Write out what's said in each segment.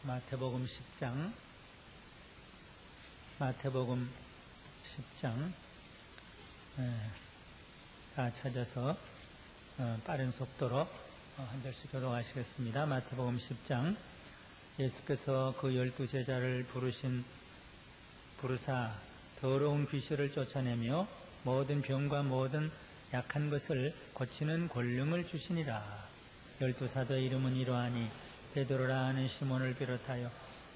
마태복음 10장, 마태복음 10장, 다 찾아서 빠른 속도로 한 절씩 교독하시겠습니다. 마태복음 10장, 예수께서 그 12제자를 부르사 더러운 귀신을 쫓아내며 모든 병과 모든 약한 것을 고치는 권능을 주시니라. 12사도의 이름은 이러하니 베드로라 하는 시몬을 비롯하여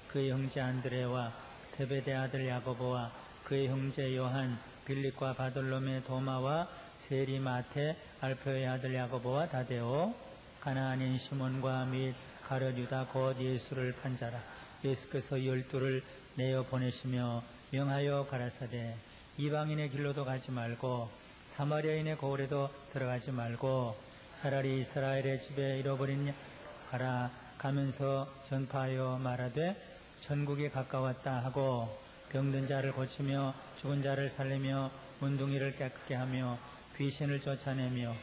그의 형제 안드레와 세베대 아들 야고보와 그의 형제 요한, 빌립과 바돌로메, 도마와 세리, 마태, 알페의 아들 야고보와 다데오, 가나안인 시몬과 및 가룟 유다 곧 예수를 판 자라. 예수께서 12를 내어 보내시며 명하여 가라사대 이방인의 길로도 가지 말고 사마리아인의 고을에도 들어가지 말고 차라리 이스라엘의 집에 잃어버린 가라. 가면서 전파하여 말하되 천국이 가까웠다 하고 병든 자를 고치며 죽은 자를 살리며 문둥이를 깨끗게 하며 귀신을 쫓아내며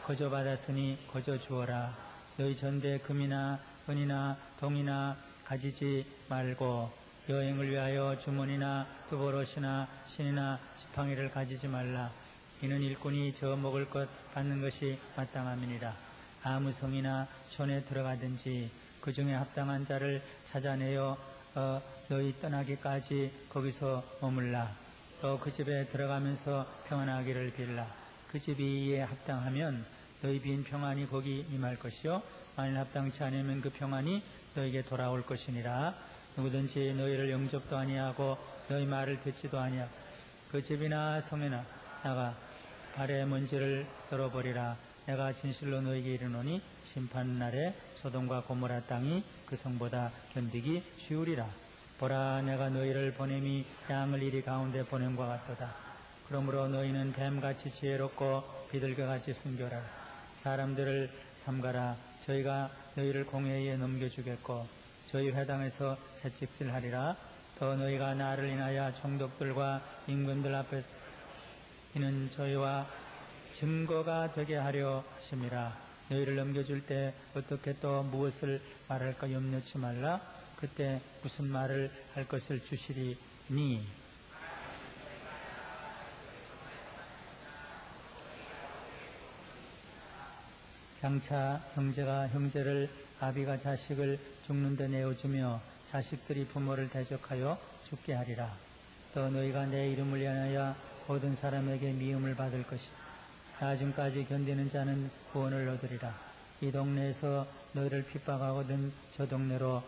거저 받았으니 거저 주어라. 너희 전대에 금이나 은이나 동이나 가지지 말고 여행을 위하여 주머니나 두보롯이나 신이나 지팡이를 가지지 말라. 이는 일꾼이 저 먹을 것 받는 것이 마땅함이니라. 아무 성이나 촌에 들어가든지 그 중에 합당한 자를 찾아내어 너희 떠나기까지 거기서 머물라. 또 그 집에 들어가면서 평안하기를 빌라. 그 집이 이에 합당하면 너희 빈 평안이 거기 임할 것이요 만일 합당치 않으면 그 평안이 너희에게 돌아올 것이니라. 누구든지 너희를 영접도 아니하고 너희 말을 듣지도 아니하고 그 집이나 성에나 나가 발의 먼지를 덜어버리라. 내가 진실로 너희에게 이르노니 심판날에 소돔과 고모라 땅이 그 성보다 견디기 쉬우리라. 보라, 내가 너희를 보냄이 양을 이리 가운데 보냄과 같도다. 그러므로 너희는 뱀같이 지혜롭고 비둘기같이 순결하라. 사람들을 삼가라. 저희가 너희를 공회에 넘겨주겠고 저희 회당에서 채찍질하리라. 더 너희가 나를 인하여 총독들과 임금들 앞에서 이는 저희와 증거가 되게 하려 하심이라. 너희를 넘겨줄 때 어떻게 또 무엇을 말할까 염려치 말라. 그때 무슨 말을 할 것을 주시리니 장차 형제가 형제를, 아비가 자식을 죽는데 내어주며 자식들이 부모를 대적하여 죽게 하리라. 또 너희가 내 이름을 위하여 모든 사람에게 미움을 받을 것이다. 나중까지 견디는 자는 구원을 얻으리라. 이 동네에서 너희를 핍박하거든 저 동네로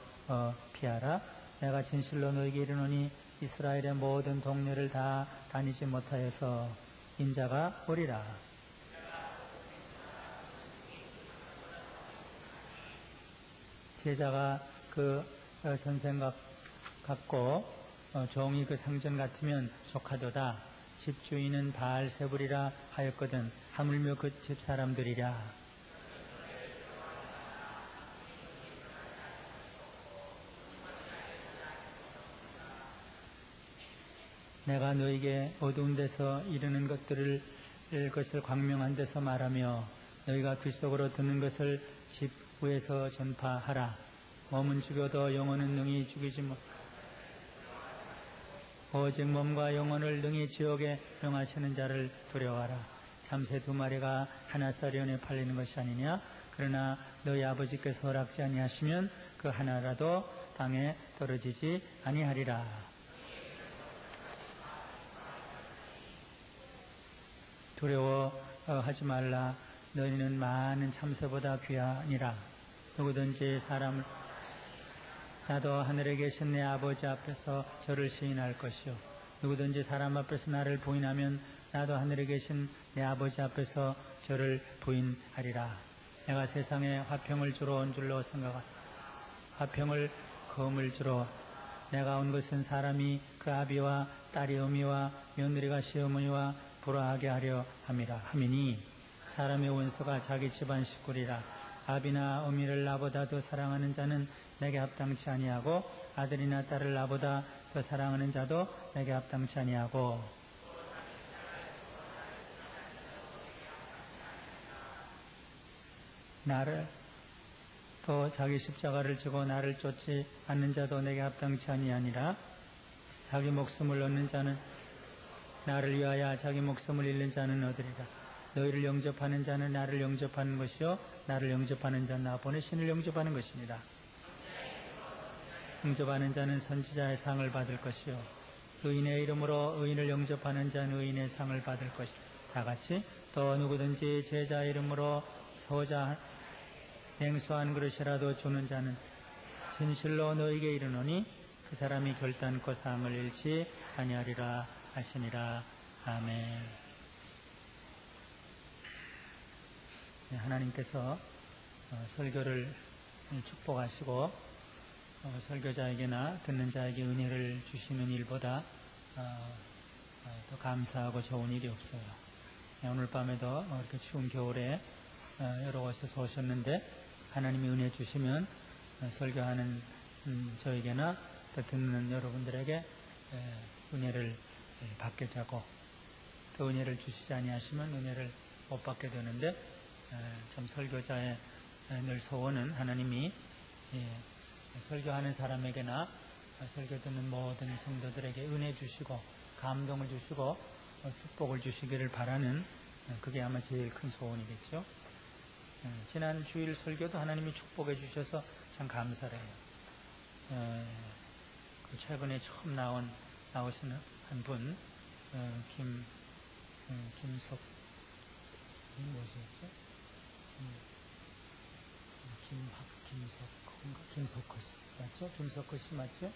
피하라. 내가 진실로 너희에게 이르노니 이스라엘의 모든 동네를 다 다니지 못하여서 인자가 오리라. 제자가 그 선생 같고 종이 그 상전 같으면 족하도다. 집주인은 바알세불이라 하였거든 하물며 그 집 사람들이랴. 내가 너에게 어두운 데서 이르는 것을 광명한 데서 말하며 너희가 귓속으로 듣는 것을 집 위에서 전파하라. 몸은 죽여도 영혼은 능히 죽이지 못. 오직 몸과 영혼을 능히 지옥에 명하시는 자를 두려워하라. 참새 2마리가 하나 쌀이온에 팔리는 것이 아니냐. 그러나 너희 아버지께서 허락지 아니하시면 그 하나라도 땅에 떨어지지 아니하리라. 두려워하지 말라. 너희는 많은 참새보다 귀하니라. 누구든지 사람을 나도 하늘에 계신 내 아버지 앞에서 저를 시인할 것이요 누구든지 사람 앞에서 나를 부인하면 나도 하늘에 계신 내 아버지 앞에서 저를 부인하리라. 내가 세상에 화평을 주러 온 줄로 생각하라. 화평을 검을 주러 내가 온 것은 사람이 그 아비와 딸이 어미와 며느리가 시어머니와 불화하게 하려 함이니 사람의 원수가 자기 집안 식구리라. 아비나 어미를 나보다 더 사랑하는 자는 내게 합당치 아니하고 아들이나 딸을 나보다 더 사랑하는 자도 내게 합당치 아니하고 나를 또 자기 십자가를 지고 나를 쫓지 않는 자도 내게 합당치 아니하니라. 자기 목숨을 얻는 자는 나를 위하여 자기 목숨을 잃는 자는 얻으리라. 너희를 영접하는 자는 나를 영접하는 것이요 나를 영접하는 자는 나 보내신을 영접하는 것입니다. 영접하는 자는 선지자의 상을 받을 것이요 의인의 이름으로 의인을 영접하는 자는 의인의 상을 받을 것이다. 다같이 또 누구든지 제자 이름으로 소자 냉수 한 그릇이라도 주는 자는 진실로 너에게 이르노니 그 사람이 결단코 상을 잃지 아니하리라 하시니라. 아멘. 하나님께서 설교를 축복하시고 설교자에게나 듣는 자에게 은혜를 주시는 일보다 더 감사하고 좋은 일이 없어요. 오늘 밤에도 이렇게 추운 겨울에 여러 곳에서 오셨는데 하나님이 은혜 주시면 설교하는 저에게나 또 듣는 여러분들에게 은혜를 받게 되고 또 은혜를 주시지 아니하시면 은혜를 못 받게 되는데 참 설교자의 늘 소원은 하나님이 설교하는 사람에게나 설교 듣는 모든 성도들에게 은혜 주시고 감동을 주시고 축복을 주시기를 바라는 그게 아마 제일 큰 소원이겠죠. 지난 주일 설교도 하나님이 축복해 주셔서 참 감사해요. 최근에 처음 나오시는 한 분, 김석, 무엇이었죠? 김석호 씨, 맞죠? 김석호 씨 맞죠?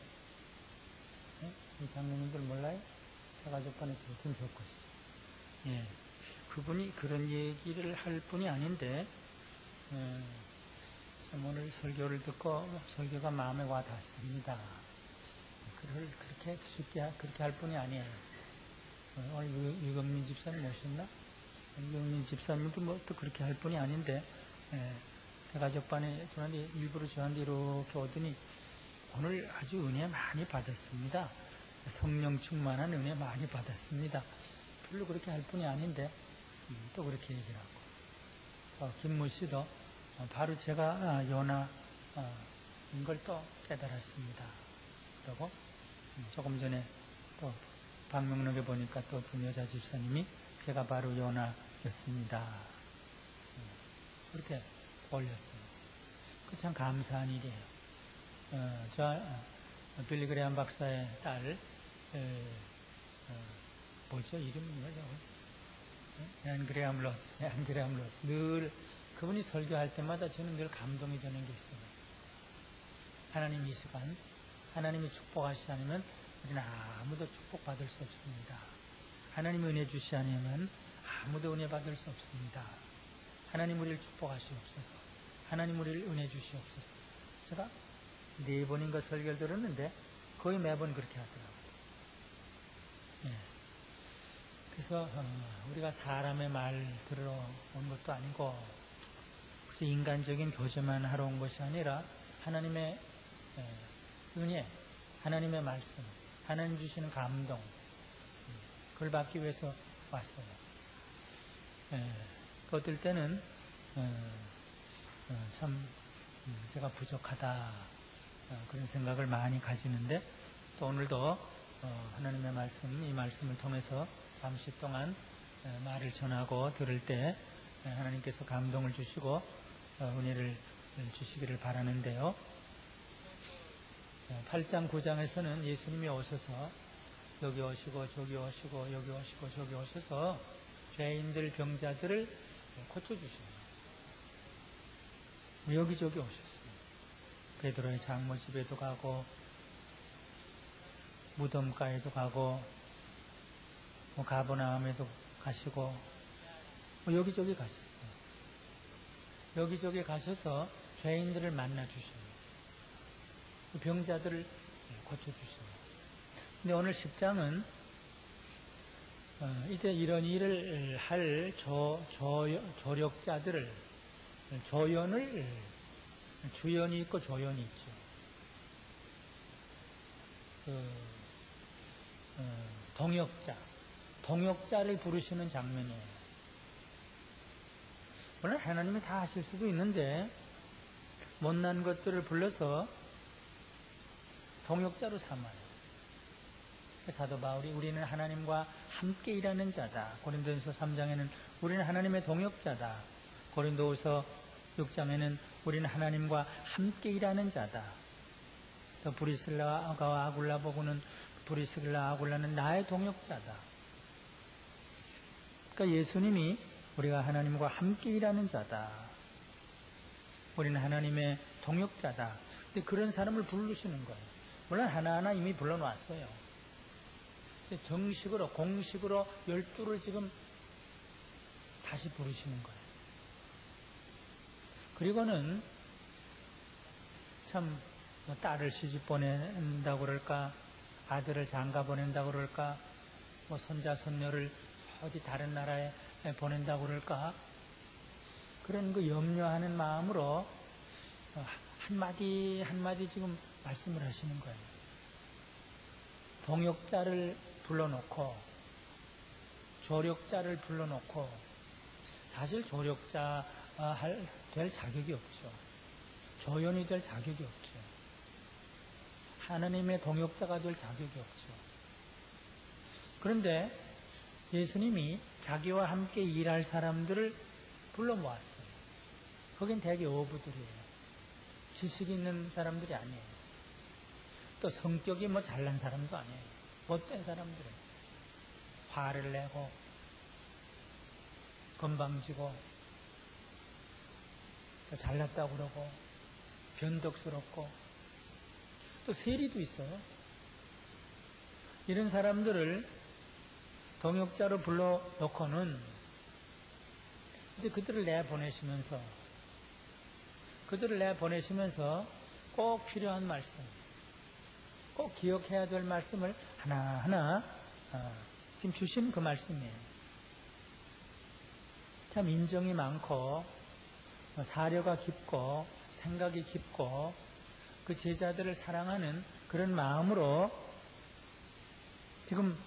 네? 이 장로님들 몰라요? 사가족반에 김석호 씨. 예. 그분이 그런 얘기를 할 분이 아닌데, 참 오늘 설교를 듣고 설교가 마음에 와 닿습니다. 그렇게 쉽게 그렇게 할 분이 아니에요. 오늘 유금민 집사님 오셨나? 유금민 집사님도 뭐 또 그렇게 할 분이 아닌데, 가족반에 저한테 일부러 저한테 이렇게 오더니 오늘 아주 은혜 많이 받았습니다. 성령 충만한 은혜 많이 받았습니다. 별로 그렇게 할 분이 아닌데 또 그렇게 얘기를 하고 김무 씨도 바로 제가 요나인 걸 또 깨달았습니다. 그리고 조금 전에 또 방명록에 보니까 또 어떤 여자 집사님이 제가 바로 요나였습니다. 그렇게 올렸어요. 그 참 감사한 일이에요. 빌리 그레함 박사의 딸, 뭐죠? 이름이 뭐죠? 앤 그레함 로즈. 늘, 그분이 설교할 때마다 저는 늘 감동이 되는 게 있어요. 하나님 이 시간, 하나님이 축복하시지 않으면 우리는 아무도 축복받을 수 없습니다. 하나님이 은혜 주시지 않으면 아무도 은혜 받을 수 없습니다. 하나님 우리를 축복하시옵소서. 하나님 우리를 은혜 주시옵소서. 제가 4번인가 설교를 들었는데 거의 매번 그렇게 하더라고요. 예. 그래서 우리가 사람의 말 들으러 온 것도 아니고 그래서 인간적인 교제만 하러 온 것이 아니라 하나님의 은혜, 하나님의 말씀, 하나님 주시는 감동 그걸 받기 위해서 왔어요. 어떨 때는 참 제가 부족하다 그런 생각을 많이 가지는데 또 오늘도 하나님의 말씀, 이 말씀을 통해서 잠시 동안 말을 전하고 들을 때 하나님께서 감동을 주시고 은혜를 주시기를 바라는데요. 8장 9장에서는 예수님이 오셔서 여기 오시고 저기 오시고 여기 오시고 저기 오셔서 죄인들 병자들을 고쳐주십니다. 여기저기 오셨어요. 베드로의 장모 집에도 가고 무덤가에도 가고 가버나움에도 가시고 여기저기 가셨어요. 여기저기 가셔서 죄인들을 만나 주십니다. 병자들을 고쳐주십니다. 근데 오늘 10장은 이제 이런 일을 할 조력자들을 주연이 있고 조연이 있죠. 동역자를 부르시는 장면이에요. 물론 하나님이 다 하실 수도 있는데 못난 것들을 불러서 동역자로 삼아요. 사도 바울이 우리는 하나님과 함께 일하는 자다. 고린도전서 3장에는 우리는 하나님의 동역자다. 고린도후서 6장에는 우리는 하나님과 함께 일하는 자다. 또 브리슬라와 아굴라 보고는 브리슬라 아굴라는 나의 동역자다. 그러니까 예수님이 우리가 하나님과 함께 일하는 자다. 우리는 하나님의 동역자다. 근데 그런 사람을 부르시는 거예요. 물론 하나하나 이미 불러놨어요. 정식으로 공식으로 12를 지금 다시 부르시는 거예요. 그리고는 참 딸을 시집 보낸다고 그럴까, 아들을 장가 보낸다고 그럴까, 손자 손녀를 어디 다른 나라에 보낸다고 그럴까, 그런 그 염려하는 마음으로 한마디 한마디 지금 말씀을 하시는 거예요. 동역자를 불러놓고 조력자를 불러놓고, 사실 조력자 될 자격이 없죠. 조연이 될 자격이 없죠. 하나님의 동역자가 될 자격이 없죠. 그런데 예수님이 자기와 함께 일할 사람들을 불러 모았어요. 거긴 대개 어부들이에요. 지식 있는 사람들이 아니에요. 또 성격이 잘난 사람도 아니에요. 못된 사람들은 화를 내고 건방지고 또 잘났다고 그러고 변덕스럽고 또 세리도 있어요. 이런 사람들을 동역자로 불러놓고는 이제 그들을 내보내시면서 꼭 필요한 말씀, 꼭 기억해야 될 말씀을 하나하나 지금 주신 그 말씀이에요. 참 인정이 많고 사려가 깊고 생각이 깊고 그 제자들을 사랑하는 그런 마음으로 지금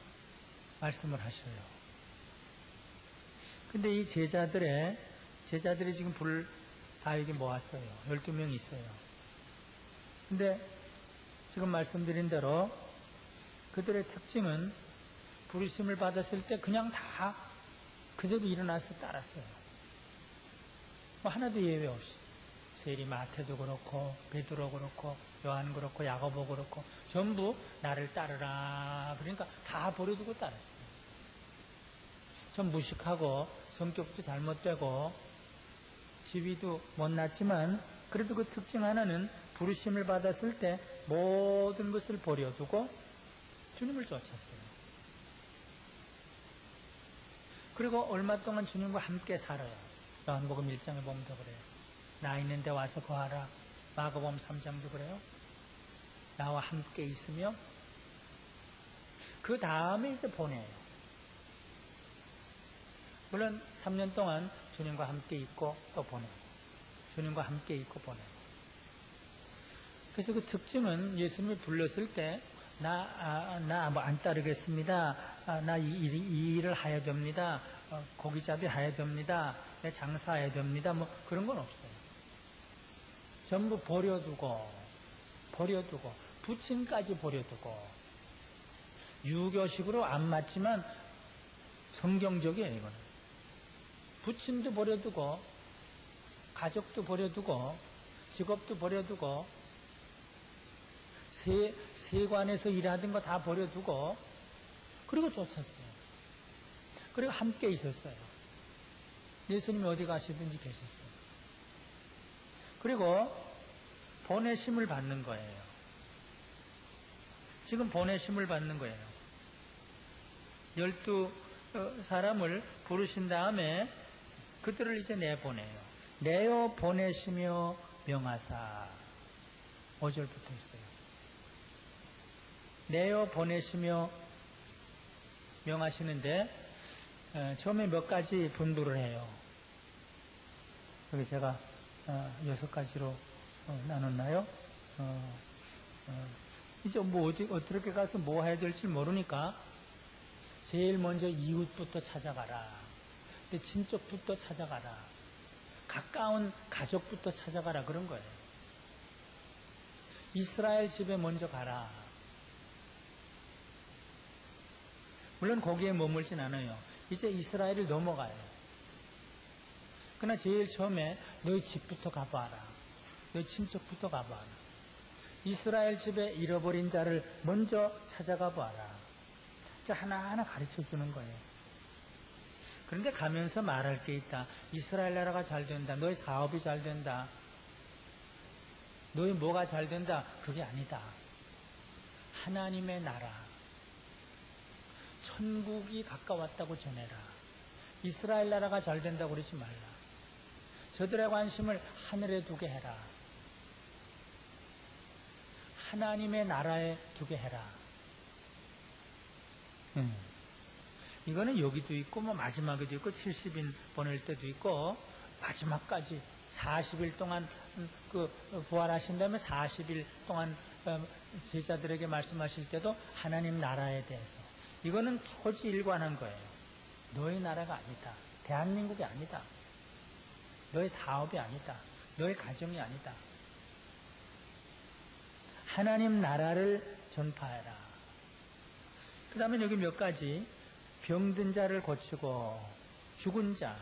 말씀을 하셔요. 근데 이 제자들이 지금 다 여기 모았어요. 12명이 있어요. 근데 지금 말씀드린 대로 그들의 특징은 부르심을 받았을 때 그냥 다 그대로 일어나서 따랐어요. 하나도 예외 없이. 세리 마태도 그렇고 베드로 그렇고 요한 그렇고 야고보 그렇고 전부 나를 따르라. 그러니까 다 버려두고 따랐어요. 좀 무식하고 성격도 잘못되고 지위도 못났지만 그래도 그 특징 하나는 부르심을 받았을 때 모든 것을 버려두고 주님을 쫓았어요. 그리고 얼마 동안 주님과 함께 살아요. 요한복음 1장에 보면 더 그래요. 나 있는 데 와서 거하라. 마가복음 3장도 그래요. 나와 함께 있으며 그 다음에 이제 보내요. 물론 3년 동안 주님과 함께 있고 또 보내요. 주님과 함께 있고 보내요. 그래서 그 특징은 예수님이 불렀을 때 나 뭐 안 따르겠습니다. 나 이 일을 해야 됩니다. 고기잡이 해야 됩니다. 내 장사해야 됩니다. 뭐 그런 건 없어요. 전부 버려두고 부친까지 버려두고 유교식으로 안 맞지만 성경적이에요. 이거는 부친도 버려두고 가족도 버려두고 직업도 버려두고 세관에서 일하던 거 다 버려두고 그리고 쫓았어요. 그리고 함께 있었어요. 예수님이 어디 가시든지 계셨어요. 그리고 보내심을 받는 거예요. 지금 보내심을 받는 거예요. 12사람을 부르신 다음에 그들을 이제 내보내요. 내어 보내시며 명하사 5절부터 있어요. 내어 보내시며 명하시는데 처음에 몇 가지 분부를 해요. 여기 제가 6가지로 나눴나요? 이제 어떻게 가서 뭐 해야 될지 모르니까 제일 먼저 이웃부터 찾아가라. 친척부터 찾아가라. 가까운 가족부터 찾아가라. 그런 거예요. 이스라엘 집에 먼저 가라. 물론 거기에 머물진 않아요. 이제 이스라엘을 넘어가요. 그러나 제일 처음에 너희 집부터 가봐라. 너희 친척부터 가봐라. 이스라엘 집에 잃어버린 자를 먼저 찾아가 봐라. 자, 하나하나 가르쳐 주는 거예요. 그런데 가면서 말할 게 있다. 이스라엘 나라가 잘 된다. 너희 사업이 잘 된다. 너희 뭐가 잘 된다. 그게 아니다. 하나님의 나라. 천국이 가까웠다고 전해라. 이스라엘 나라가 잘 된다고 그러지 말라. 저들의 관심을 하늘에 두게 해라. 하나님의 나라에 두게 해라. 이거는 여기도 있고 뭐 마지막에도 있고 70인 보낼 때도 있고 마지막까지 40일 동안 부활하신 다음에 40일 동안 제자들에게 말씀하실 때도 하나님 나라에 대해서 이거는 토지 일관한 거예요. 너희 나라가 아니다. 대한민국이 아니다. 너희 사업이 아니다. 너희 가정이 아니다. 하나님 나라를 전파해라. 그 다음에 여기 몇 가지 병든 자를 고치고 죽은 자.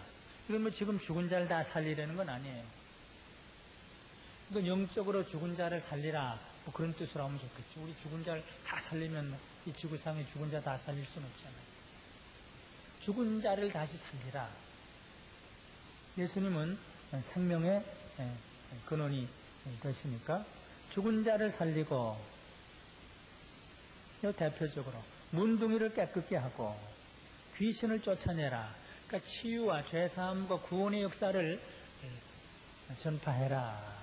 이건 뭐 지금 죽은 자를 다 살리려는 건 아니에요. 이건 영적으로 죽은 자를 살리라. 뭐 그런 뜻으로 하면 좋겠죠. 우리 죽은 자를 다 살리면 이 지구상에 죽은 자 다 살릴 수는 없잖아요. 죽은 자를 다시 살리라. 예수님은 생명의 근원이 되시니까 죽은 자를 살리고 대표적으로 문둥이를 깨끗게 하고 귀신을 쫓아내라. 그러니까 치유와 죄사함과 구원의 역사를 전파해라.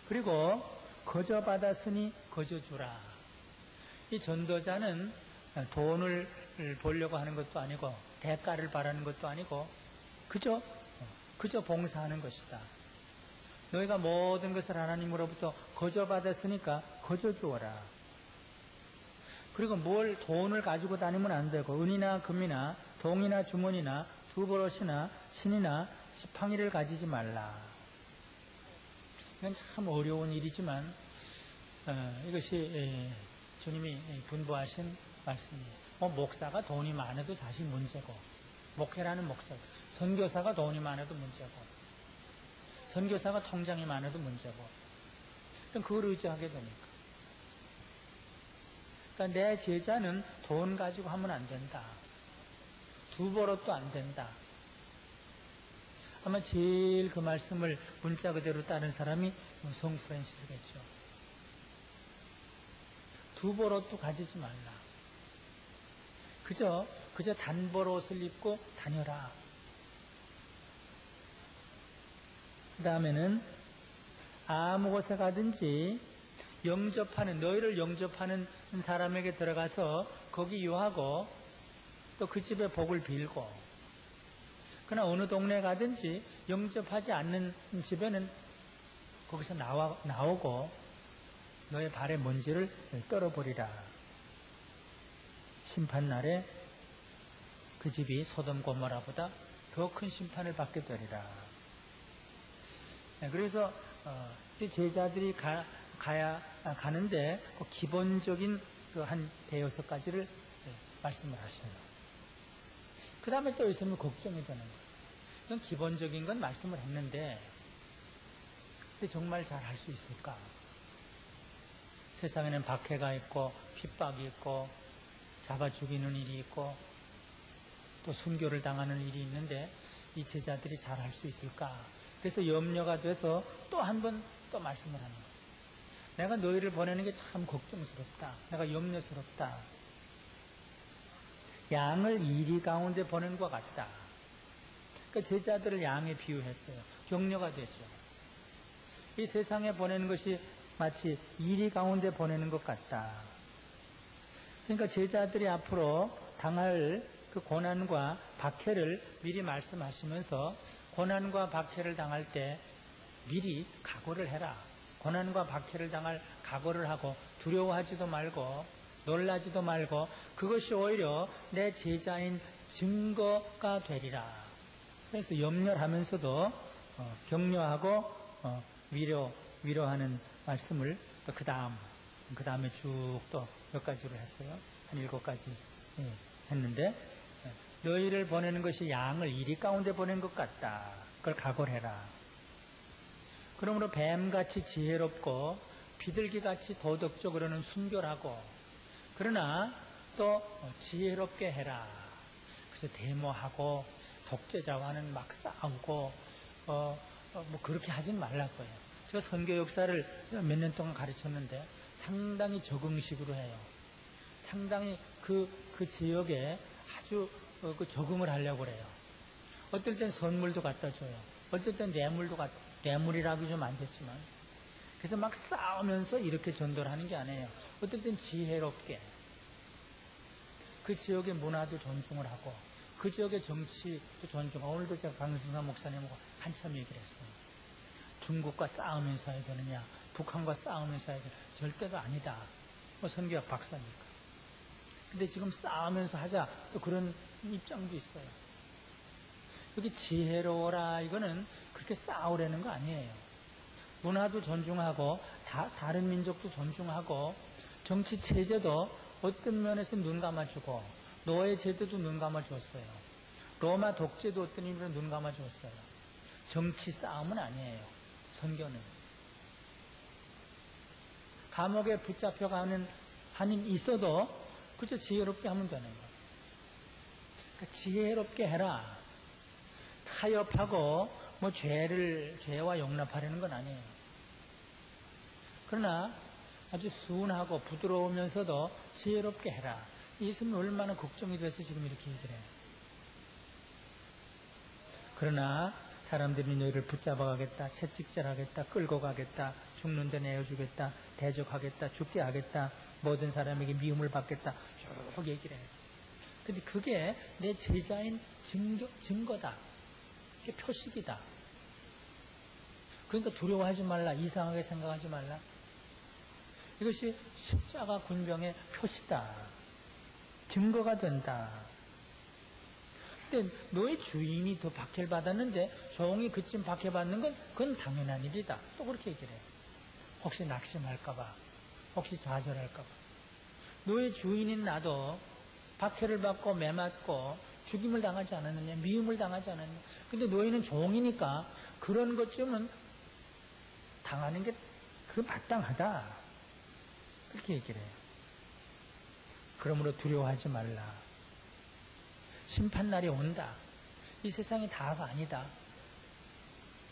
그리고 거저 받았으니 거저 주라. 이 전도자는 돈을 벌려고 하는 것도 아니고 대가를 바라는 것도 아니고 그저 봉사하는 것이다. 너희가 모든 것을 하나님으로부터 거저 받았으니까 거저 주어라. 그리고 뭘 돈을 가지고 다니면 안 되고 은이나 금이나 동이나 주머니나 두버릇이나 신이나 지팡이를 가지지 말라. 이건 참 어려운 일이지만 이것이 주님이 분부하신 말씀이에요. 목사가 돈이 많아도 사실 문제고 목회라는 목사, 선교사가 돈이 많아도 문제고 선교사가 통장이 많아도 문제고 그걸 의지하게 되니까. 그러니까 내 제자는 돈 가지고 하면 안 된다. 두 버릇도 안 된다. 아마 제일 그 말씀을 문자 그대로 따른 사람이 성 프란시스겠죠. 두 버릇도 가지지 말라. 그저 단벌옷을 입고 다녀라. 그 다음에는 아무 곳에 가든지 너희를 영접하는 사람에게 들어가서 거기 유하고 또 그 집에 복을 빌고, 그러나 어느 동네에 가든지 영접하지 않는 집에는 거기서 나오고 너의 발의 먼지를 떨어버리라. 심판날에 그 집이 소돔 고모라보다 더 큰 심판을 받게 되리라. 그래서 제자들이 가는데 기본적인 한 대여섯 가지를 말씀을 하셔요. 그 다음에 또 있으면 걱정이 되는 거예요. 이건 기본적인 건 말씀을 했는데 근데 정말 잘 할 수 있을까? 세상에는 박해가 있고 핍박이 있고 잡아 죽이는 일이 있고 또 순교를 당하는 일이 있는데 이 제자들이 잘 할 수 있을까? 그래서 염려가 돼서 또 한 번 또 말씀을 하는 거예요. 내가 너희를 보내는 게 참 걱정스럽다. 내가 염려스럽다. 양을 이리 가운데 보낸 것 같다. 그러니까 제자들을 양에 비유했어요. 격려가 되죠. 이 세상에 보내는 것이 마치 이리 가운데 보내는 것 같다. 그러니까 제자들이 앞으로 당할 그 고난과 박해를 미리 말씀하시면서 고난과 박해를 당할 때 미리 각오를 해라. 고난과 박해를 당할 각오를 하고 두려워하지도 말고 놀라지도 말고 그것이 오히려 내 제자인 증거가 되리라. 그래서 염려하면서도 격려하고 위로하는 말씀을 또 그 다음에 쭉 또 몇 가지로 했어요. 한 7가지 했는데, 너희를 보내는 것이 양을 이리 가운데 보낸 것 같다. 그걸 각오를 해라. 그러므로 뱀같이 지혜롭고 비둘기같이 도덕적으로는 순결하고, 그러나 또 지혜롭게 해라. 그래서 데모하고 독재자와는 막 싸우고 뭐 그렇게 하진 말라고요. 제가 선교 역사를 몇 년 동안 가르쳤는데 상당히 적응식으로 해요. 상당히 그 지역에 아주 적응을 하려고 그래요. 어떨 땐 선물도 갖다 줘요. 어떨 땐 뇌물이라고 좀 안 됐지만, 그래서 막 싸우면서 이렇게 전도를 하는 게 아니에요. 어떨 땐 지혜롭게 그 지역의 문화도 존중을 하고 그 지역의 정치도 존중하고, 오늘도 제가 강승삼 목사님하고 한참 얘기를 했어요. 중국과 싸우면서 해야 되느냐, 북한과 싸우면서 해야 되느냐, 절대로 아니다. 뭐 선교학 박사니까. 근데 지금 싸우면서 하자, 또 그런 입장도 있어요. 여기 지혜로워라, 이거는 그렇게 싸우려는 거 아니에요. 문화도 존중하고 다른 민족도 존중하고, 정치 체제도 어떤 면에서 눈 감아주고, 노예 제도도 눈 감아줬어요. 로마 독재도 어떤 의미로 눈 감아줬어요. 정치 싸움은 아니에요. 선교는. 감옥에 붙잡혀가는 한이 있어도 그저 지혜롭게 하면 되는 거예요. 그러니까 지혜롭게 해라. 타협하고 뭐 죄와 용납하려는 건 아니에요. 그러나 아주 순하고 부드러우면서도 지혜롭게 해라. 예수님은 얼마나 걱정이 돼서 지금 이렇게 얘기를 해요. 그러나 사람들이 너희를 붙잡아가겠다, 채찍질하겠다, 끌고 가겠다, 죽는 데 내어주겠다, 대적하겠다, 죽게 하겠다, 모든 사람에게 미움을 받겠다, 쭉 얘기를 해요. 근데 그게 내 제자인 증거다. 그게 표식이다. 그러니까 두려워하지 말라, 이상하게 생각하지 말라. 이것이 십자가 군병의 표시다. 증거가 된다. 근데 너의 주인이 더 박해를 받았는데 종이 그쯤 박해받는 건 그건 당연한 일이다. 또 그렇게 얘기를 해요. 혹시 낙심할까봐, 혹시 좌절할까봐. 너의 주인인 나도 박해를 받고 매맞고 죽임을 당하지 않았느냐, 미움을 당하지 않았느냐. 근데 너희는 종이니까 그런 것쯤은 당하는 게 그 마땅하다. 그렇게 얘기를 해요. 그러므로 두려워하지 말라. 심판날이 온다. 이 세상이 다가 아니다.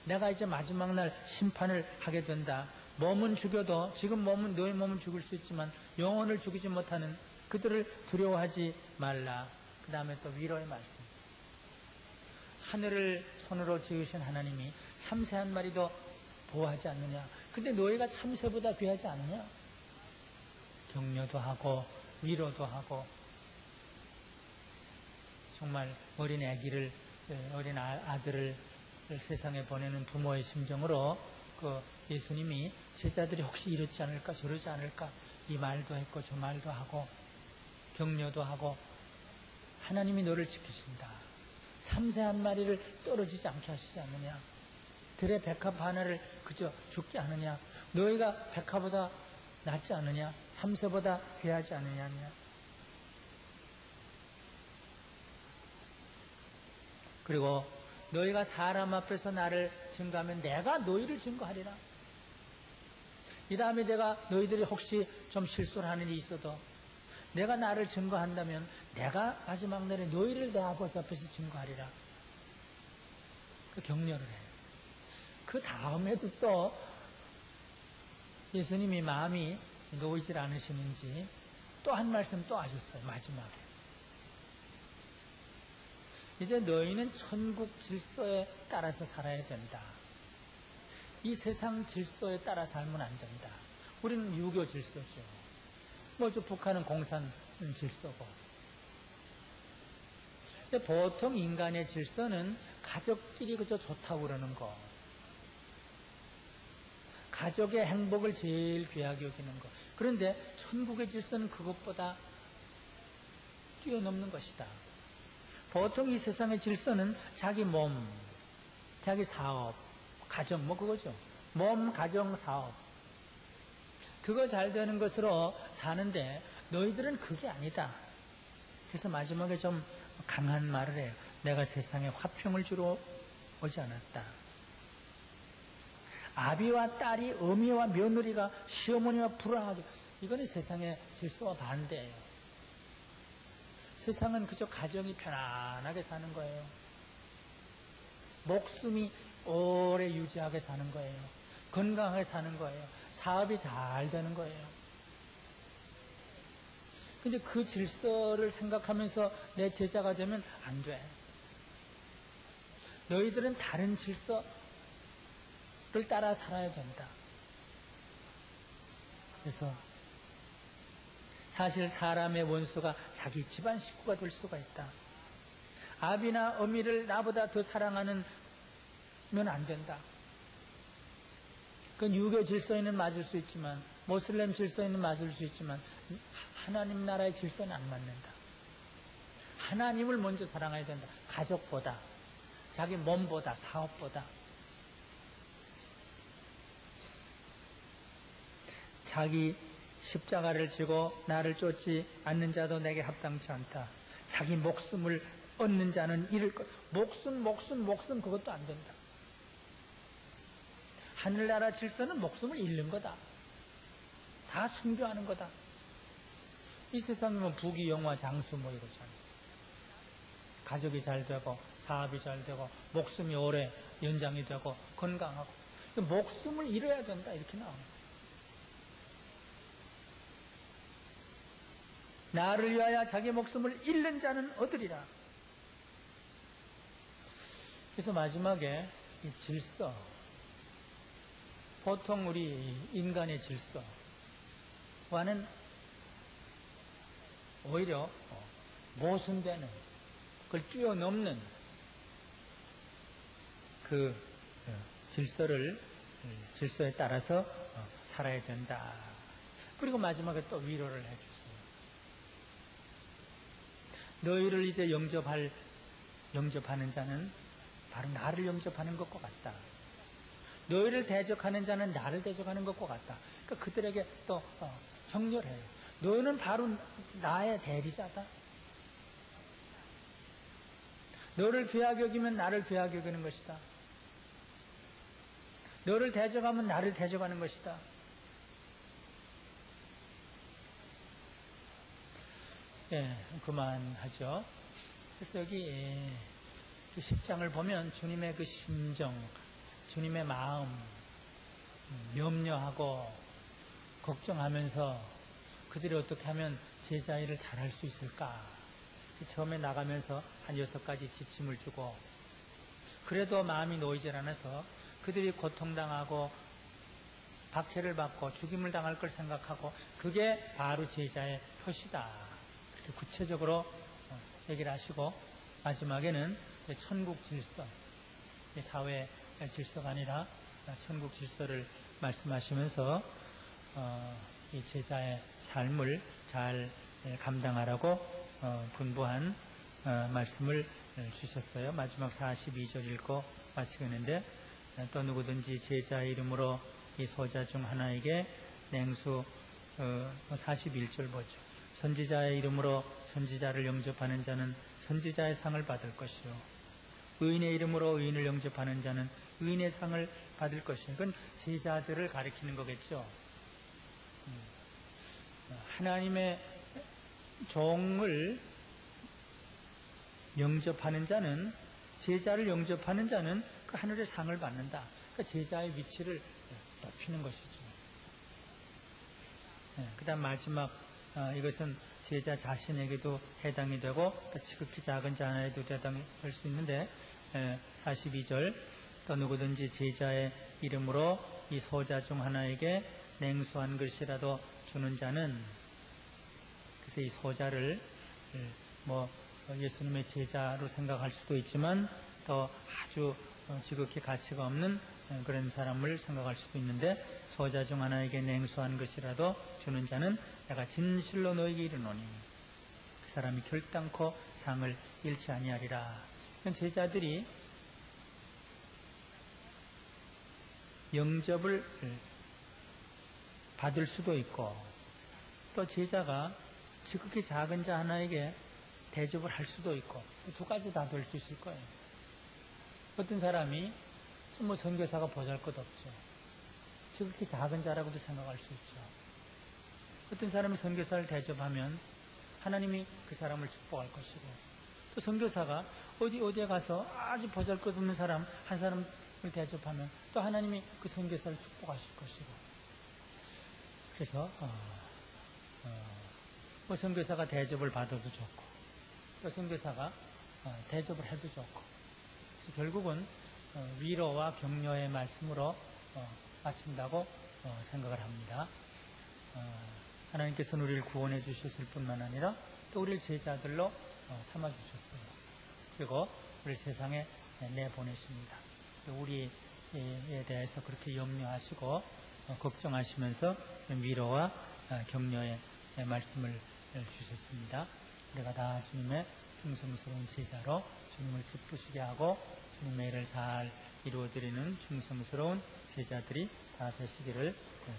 내가 이제 마지막 날 심판을 하게 된다. 몸은 죽여도, 지금 너의 몸은 죽을 수 있지만 영혼을 죽이지 못하는 그들을 두려워하지 말라. 그 다음에 또 위로의 말씀. 하늘을 손으로 지으신 하나님이 참새 한 마리도 보호하지 않느냐. 근데 너희가 참새보다 귀하지 않느냐. 격려도 하고 위로도 하고, 정말 어린 아기를, 어린 아들을 세상에 보내는 부모의 심정으로 예수님이 제자들이 혹시 이렇지 않을까 저러지 않을까 이 말도 했고 저 말도 하고 격려도 하고, 하나님이 너를 지키신다. 참새 한 마리를 떨어지지 않게 하시지 않느냐. 들의 백합 하나를 그저 죽게 하느냐. 너희가 백합보다 낫지 않느냐. 참새보다 귀하지 않느냐. 그리고 너희가 사람 앞에서 나를 증거하면 내가 너희를 증거하리라. 이 다음에 내가 너희들이 혹시 좀 실수를 하는 일이 있어도 내가 나를 증거한다면 내가 마지막 날에 너희를 내 아버지 앞에서 증거하리라. 그 격려를 해요. 그 다음에도 또 예수님이 마음이 놓이질 않으시는지 또 한 말씀 또 하셨어요. 마지막에. 이제 너희는 천국 질서에 따라서 살아야 된다. 이 세상 질서에 따라 살면 안 된다. 우리는 유교 질서죠. 저 북한은 공산 질서고. 근데 보통 인간의 질서는 가족끼리 그저 좋다고 그러는 거. 가족의 행복을 제일 귀하게 여기는 것. 그런데 천국의 질서는 그것보다 뛰어넘는 것이다. 보통 이 세상의 질서는 자기 몸, 자기 사업, 가정 그거죠. 몸, 가정, 사업. 그거 잘 되는 것으로 사는데 너희들은 그게 아니다. 그래서 마지막에 좀 강한 말을 해요. 내가 세상에 화평을 주러 오지 않았다. 아비와 딸이, 어미와 며느리가, 시어머니와 불화하게, 이거는 세상의 질서와 반대예요. 세상은 그저 가정이 편안하게 사는 거예요. 목숨이 오래 유지하게 사는 거예요. 건강하게 사는 거예요. 사업이 잘 되는 거예요. 근데 그 질서를 생각하면서 내 제자가 되면 안 돼. 너희들은 다른 질서를 따라 살아야 된다. 그래서 사실 사람의 원수가 자기 집안 식구가 될 수가 있다. 아비나 어미를 나보다 더 사랑하는 면 안 된다. 그건 유교 질서에는 맞을 수 있지만, 모슬렘 질서에는 맞을 수 있지만, 하나님 나라의 질서는 안 맞는다. 하나님을 먼저 사랑해야 된다. 가족보다, 자기 몸보다, 사업보다. 자기 십자가를 지고 나를 쫓지 않는 자도 내게 합당치 않다. 자기 목숨을 얻는 자는 잃을 것. 목숨 그것도 안 된다. 하늘나라 질서는 목숨을 잃는 거다. 다 숭배하는 거다. 이 세상이면 부귀 영화 장수 뭐 이러잖아. 가족이 잘 되고 사업이 잘 되고 목숨이 오래 연장이 되고 건강하고 목숨을 잃어야 된다 이렇게 나옵니다. 나를 위하여 자기 목숨을 잃는 자는 얻으리라. 그래서 마지막에 이 질서, 보통 우리 인간의 질서와는 오히려 모순되는, 그걸 뛰어넘는 그 질서에 따라서 살아야 된다. 그리고 마지막에 또 위로를 해주세요. 너희를 이제 영접하는 자는 바로 나를 영접하는 것과 같다. 너희를 대적하는 자는 나를 대적하는 것과 같다. 그러니까 그들에게 또 격렬해요. 너희는 바로 나의 대리자다. 너를 귀하게 여기면 나를 귀하게 여기는 것이다. 너를 대적하면 나를 대적하는 것이다. 예, 그만하죠. 그래서 여기 10장을 보면 주님의 그 심정, 주님의 마음, 염려하고 걱정하면서 그들이 어떻게 하면 제자 일을 잘할 수 있을까? 처음에 나가면서 한 6가지 지침을 주고, 그래도 마음이 놓이질 않아서 그들이 고통당하고 박해를 받고 죽임을 당할 걸 생각하고, 그게 바로 제자의 표시다. 이렇게 구체적으로 얘기를 하시고, 마지막에는 천국 질서, 사회 질서가 아니라 천국 질서를 말씀하시면서 이 제자의 삶을 잘 감당하라고 분부한 말씀을 주셨어요. 마지막 42절 읽고 마치겠는데, 또 누구든지 제자 이름으로 이 소자 중 하나에게 냉수 41절 보죠. 선지자의 이름으로 선지자를 영접하는 자는 선지자의 상을 받을 것이요, 의인의 이름으로 의인을 영접하는 자는 의인의 상을 받을 것이요. 그건 제자들을 가리키는 거겠죠. 하나님의 종을 영접하는 자는, 제자를 영접하는 자는 그 하늘의 상을 받는다. 그러니까 제자의 위치를 높이는 것이죠. 그 다음 마지막, 이것은 제자 자신에게도 해당이 되고 지극히 작은 자에도 해당할 수 있는데, 42절, 또 누구든지 제자의 이름으로 이 소자 중 하나에게 냉수한 것이라도 주는 자는, 그래서 이 소자를 예수님의 제자로 생각할 수도 있지만 또 아주 지극히 가치가 없는 그런 사람을 생각할 수도 있는데, 소자 중 하나에게 냉수한 것이라도 주는 자는 내가 진실로 너에게 이르노니 그 사람이 결단코 상을 잃지 아니하리라. 제자들이 영접을 받을 수도 있고, 또 제자가 지극히 작은 자 하나에게 대접을 할 수도 있고, 두 가지 다 될 수 있을 거예요. 어떤 사람이 뭐 선교사가 보잘것없죠. 지극히 작은 자라고도 생각할 수 있죠. 어떤 사람이 선교사를 대접하면 하나님이 그 사람을 축복할 것이고, 또 선교사가 어디에 가서 아주 보잘것없는 사람 한 사람을 대접하면 또 하나님이 그 선교사를 축복하실 것이고, 그래서 뭐 선교사가 대접을 받아도 좋고, 또 선교사가 대접을 해도 좋고, 결국은 위로와 격려의 말씀으로 마친다고 생각을 합니다. 하나님께서는 우리를 구원해 주셨을 뿐만 아니라 또 우리를 제자들로 삼아 주셨어요. 그리고 우리를 세상에 내보내십니다. 우리에 대해서 그렇게 염려하시고 걱정하시면서 위로와 격려의 말씀을 주셨습니다. 우리가 다 주님의 충성스러운 제자로 주님을 기쁘시게 하고 주님의 일을 잘 이루어드리는 충성스러운 제자들이 다 되시기를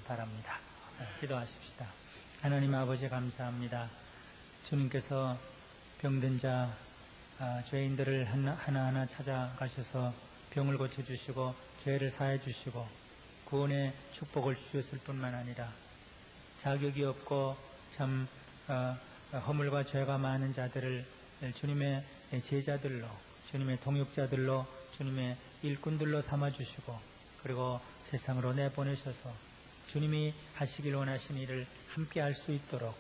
바랍니다. 기도하십시다. 하나님 아버지 감사합니다. 주님께서 병든 자, 죄인들을 하나하나 찾아가셔서 병을 고쳐주시고 죄를 사해주시고 구원의 축복을 주셨을 뿐만 아니라 자격이 없고 참 허물과 죄가 많은 자들을 주님의 제자들로, 주님의 동역자들로, 주님의 일꾼들로 삼아주시고, 그리고 세상으로 내보내셔서 주님이 하시길 원하신 일을 함께 할 수 있도록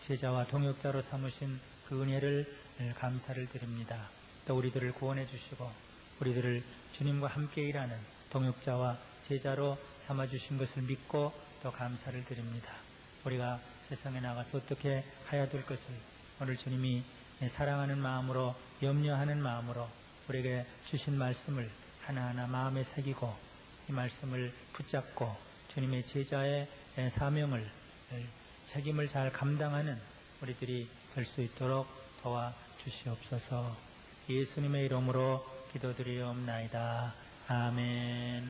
제자와 동역자로 삼으신 그 은혜를 감사를 드립니다. 또 우리들을 구원해 주시고 우리들을 주님과 함께 일하는 동역자와 제자로 삼아주신 것을 믿고 또 감사를 드립니다. 우리가 세상에 나가서 어떻게 해야 될 것을 오늘 주님이 사랑하는 마음으로, 염려하는 마음으로 우리에게 주신 말씀을 하나하나 마음에 새기고 이 말씀을 붙잡고 주님의 제자의 사명을, 책임을 잘 감당하는 우리들이 될 수 있도록 도와주시옵소서. 예수님의 이름으로 기도드리옵나이다. 아멘.